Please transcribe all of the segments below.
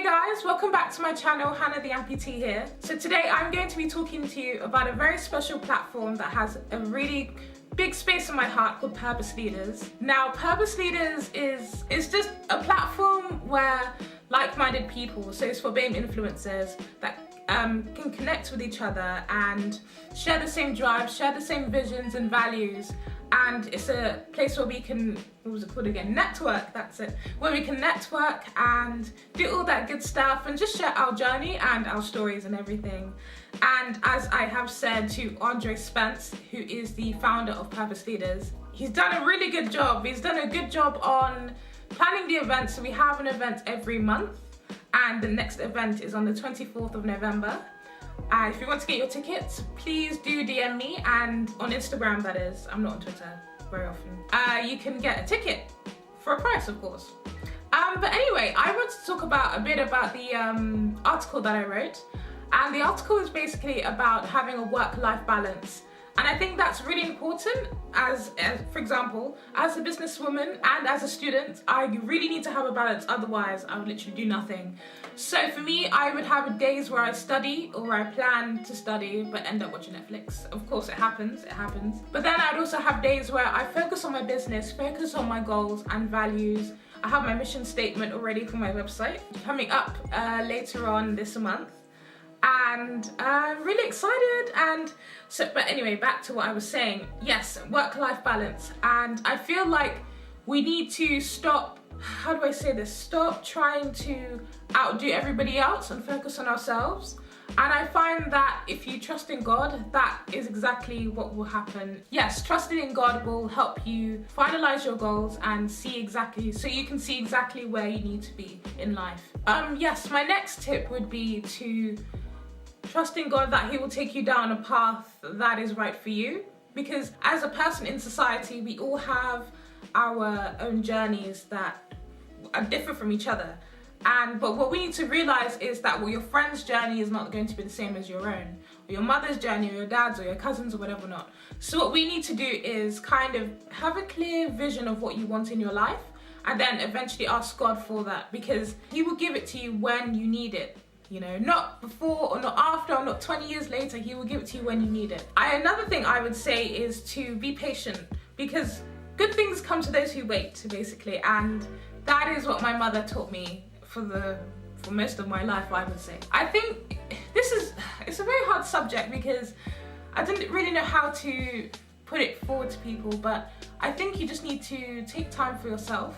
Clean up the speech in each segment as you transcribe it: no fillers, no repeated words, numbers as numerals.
guys, welcome back to my channel, Hannah the Amputee here. So today I'm going to be talking to you about a very special platform that has a really big space in my heart called Purpose Leaders. Now, Purpose Leaders is just a platform where like-minded people, so it's for BAME influencers that can connect with each other and share the same drive, share the same visions and values. And it's a place where we can, what was it called again? Network, that's it. Where we can network and do all that good stuff and just share our journey and our stories and everything. And as I have said to Andre Spence, who is the founder of Purpose Leaders, he's done a really good job. He's done a good job on planning the event. So we have an event every month and the next event is on the 24th of November. If you want to get your tickets, please do DM me, and on Instagram that is. I'm not on Twitter very often. You can get a ticket for a price, of course. But anyway, I want to talk a bit about the article that I wrote. And the article is basically about having a work-life balance. And I think that's really important as for example, as a businesswoman and as a student, I really need to have a balance, otherwise I would literally do nothing. So for me, I would have days where I study or I plan to study but end up watching Netflix. Of course, it happens. But then I'd also have days where I focus on my business, focus on my goals and values. I have my mission statement already for my website coming up later on this month. And I'm really excited. And so, but anyway, back to what I was saying. Yes, work-life balance. And I feel like we need to stop, how do I say this? Stop trying to outdo everybody else and focus on ourselves. And I find that if you trust in God, that is exactly what will happen. Yes, trusting in God will help you finalize your goals and see exactly, so you can see exactly where you need to be in life. Yes, my next tip would be to trust in God that He will take you down a path that is right for you. Because as a person in society, we all have our own journeys that are different from each other. But what we need to realize is that your friend's journey is not going to be the same as your own, or your mother's journey, or your dad's, or your cousins, or whatever not. So what we need to do is kind of have a clear vision of what you want in your life, and then eventually ask God for that, because He will give it to you when you need it. You know, not before or not after or not 20 years later. He will give it to you when you need it. Another thing I would say is to be patient, because good things come to those who wait, basically. And that is what my mother taught me for most of my life, I would say. I think it's a very hard subject because I didn't really know how to put it forward to people, but I think you just need to take time for yourself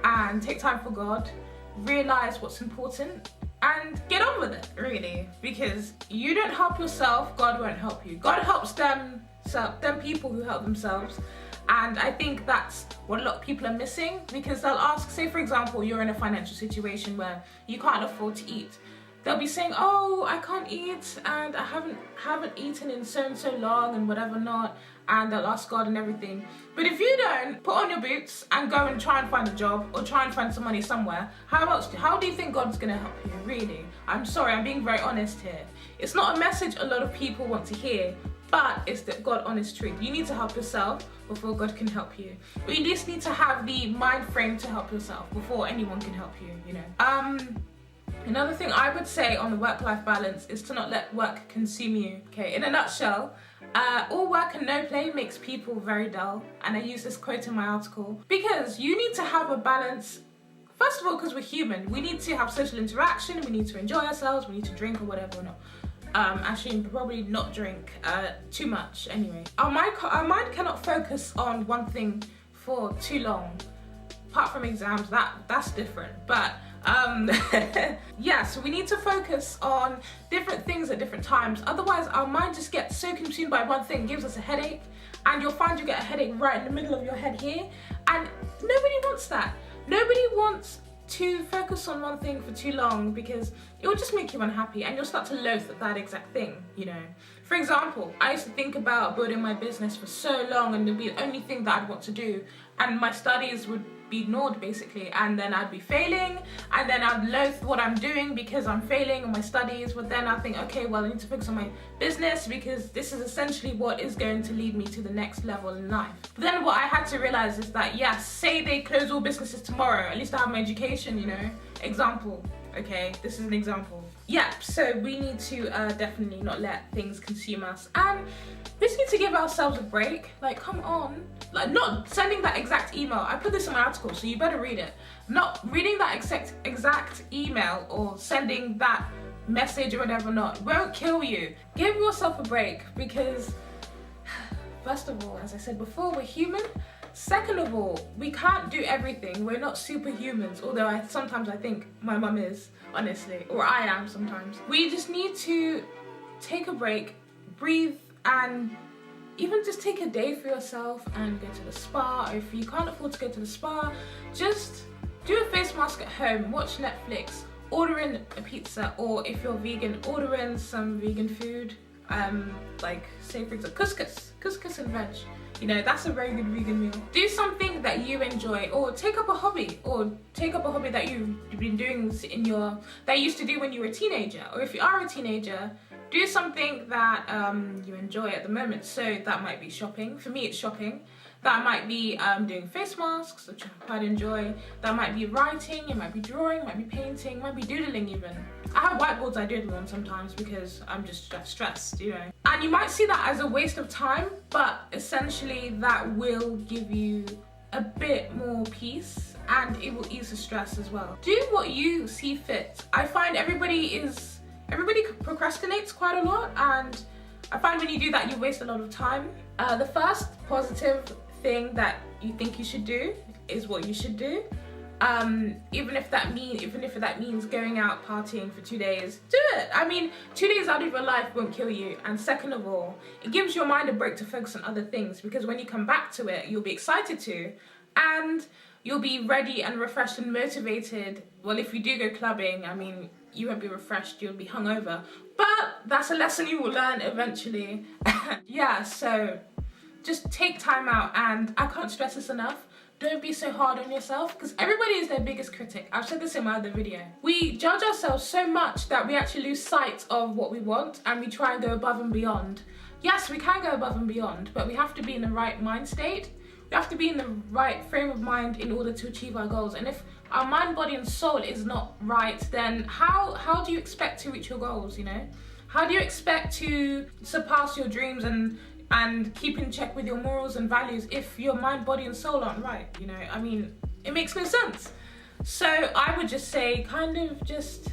and take time for God, realize what's important, and get on with it, really. Because you don't help yourself, God won't help you. God helps them people who help themselves. And I think that's what a lot of people are missing, because they'll ask, say for example, you're in a financial situation where you can't afford to eat. They'll be saying, oh, I can't eat and I haven't eaten in so and so long and whatever not, and they'll ask God and everything. But if you don't put on your boots and go and try and find a job or try and find some money somewhere, how do you think God's gonna help you, really? I'm sorry, I'm being very honest here. It's not a message a lot of people want to hear, but it's the God honest truth. You need to help yourself before God can help you. Or you just need to have the mind frame to help yourself before anyone can help you, you know. Another thing I would say on the work-life balance is to not let work consume you. Okay, in a nutshell, all work and no play makes people very dull. And I use this quote in my article. Because you need to have a balance, first of all, because we're human. We need to have social interaction, we need to enjoy ourselves, we need to drink or whatever or not. Actually, probably not drink too much anyway. Our mind cannot focus on one thing for too long. Apart from exams, that's different. But yeah, so we need to focus on different things at different times. Otherwise, our mind just gets so consumed by one thing, gives us a headache, and you'll find you get a headache right in the middle of your head here. And nobody wants that. Nobody wants to focus on one thing for too long, because it will just make you unhappy and you'll start to loathe that exact thing, you know. For example, I used to think about building my business for so long and it would be the only thing that I'd want to do, and my studies would be ignored basically, and then I'd be failing, and then I'd loathe what I'm doing because I'm failing on my studies. But then I think, okay, well, I need to focus on my business because this is essentially what is going to lead me to the next level in life. But then what I had to realize is that, yes, say they close all businesses tomorrow, at least I have my education, you know. Example, okay? This is an example. Yep, so we need to definitely not let things consume us, and we just need to give ourselves a break. Like, come on. Like, not sending that exact email. I put this in my article, so you better read it. Not reading that exact email or sending that message or whatever not won't kill you. Give yourself a break, because first of all, as I said before, we're human. Second of all, we can't do everything. We're not superhumans, although sometimes I think my mum is, honestly, or I am sometimes. We just need to take a break, breathe, and even just take a day for yourself and go to the spa. Or if you can't afford to go to the spa, just do a face mask at home, watch Netflix, order in a pizza, or if you're vegan, order in some vegan food. Like, say for example, couscous and veg. You know, that's a very good vegan meal. Do something that you enjoy, or take up a hobby, that you've been doing that you used to do when you were a teenager. Or if you are a teenager, do something that you enjoy at the moment. So that might be shopping. For me, it's shopping. That might be doing face masks, which I quite enjoy. That might be writing, it might be drawing, it might be painting, it might be doodling even. I have whiteboards I doodle on sometimes because I'm just stressed, you know. And you might see that as a waste of time, but essentially that will give you a bit more peace and it will ease the stress as well. Do what you see fit. I find everybody procrastinates quite a lot, and I find when you do that, you waste a lot of time. The first positive thing that you think you should do is what you should do. Even if that means going out partying for 2 days, do it. I mean, 2 days out of your life won't kill you. And second of all, it gives your mind a break to focus on other things, because when you come back to it, you'll be excited to, and you'll be ready and refreshed and motivated. Well, if you do go clubbing, I mean, you won't be refreshed, you'll be hungover. But that's a lesson you will learn eventually. Yeah, so just take time out, and I can't stress this enough. Don't be so hard on yourself, because everybody is their biggest critic. I've said this in my other video. We judge ourselves so much that we actually lose sight of what we want, and we try and go above and beyond. Yes, we can go above and beyond, but we have to be in the right mind state. We have to be in the right frame of mind in order to achieve our goals. And if our mind, body and soul is not right, then how do you expect to reach your goals, you know? How do you expect to surpass your dreams and keep in check with your morals and values if your mind, body and soul aren't right, you know? I mean, it makes no sense. So I would just say, kind of just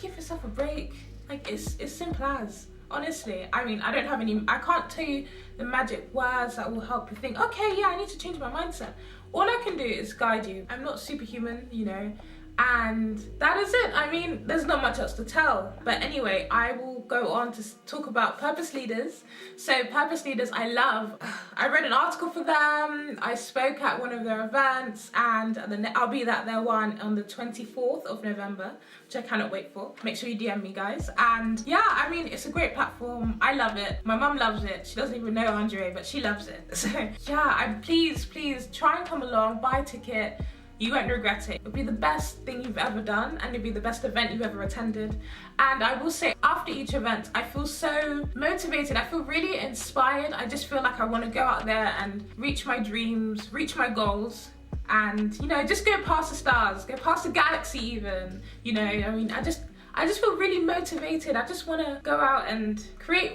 give yourself a break. Like, it's simple as. Honestly, I mean, I can't tell you the magic words that will help you think, okay, yeah, I need to change my mindset. All I can do is guide you. I'm not superhuman, you know, and that is it. I mean, there's not much else to tell. But anyway, I will go on to talk about Purpose Leaders. So Purpose Leaders, I love. I read an article for them. I spoke at one of their events, and I'll be at their one on the 24th of November, which I cannot wait for. Make sure you DM me, guys. And yeah, I mean, it's a great platform. I love it. My mum loves it. She doesn't even know Andre, but she loves it. So yeah, please try and come along, buy a ticket. You won't regret it. It'll be the best thing you've ever done, and it'll be the best event you've ever attended. And I will say, after each event, I feel so motivated. I feel really inspired. I just feel like I want to go out there and reach my dreams, reach my goals, and, you know, just go past the stars, go past the galaxy even. You know, I mean, I just feel really motivated. I just want to go out and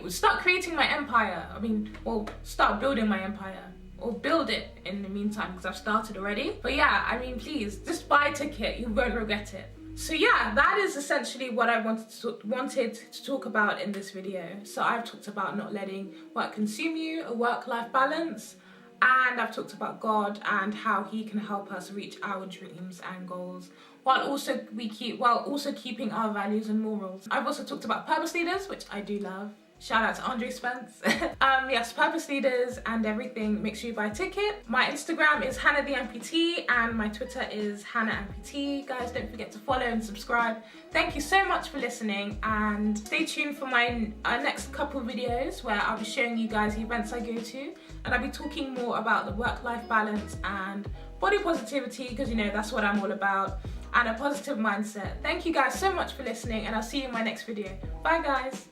start creating my empire. I mean, well, start building my empire. Or build it in the meantime, because I've started already. But yeah, I mean, please, just buy a ticket. You won't regret it. So yeah, that is essentially what I wanted to talk about in this video. So I've talked about not letting work consume you, a work-life balance, and I've talked about God and how He can help us reach our dreams and goals, while also keeping our values and morals. I've also talked about Purpose Leaders, which I do love. Shout out to Andre Spence. Yes, Purpose Leaders and everything. Make sure you buy a ticket. My Instagram is Hannah the Amputee, and my Twitter is Hannah Amputee. Guys, don't forget to follow and subscribe. Thank you so much for listening, and stay tuned for my next couple videos where I'll be showing you guys the events I go to, and I'll be talking more about the work-life balance and body positivity, because, you know, that's what I'm all about, and a positive mindset. Thank you guys so much for listening, and I'll see you in my next video. Bye, guys.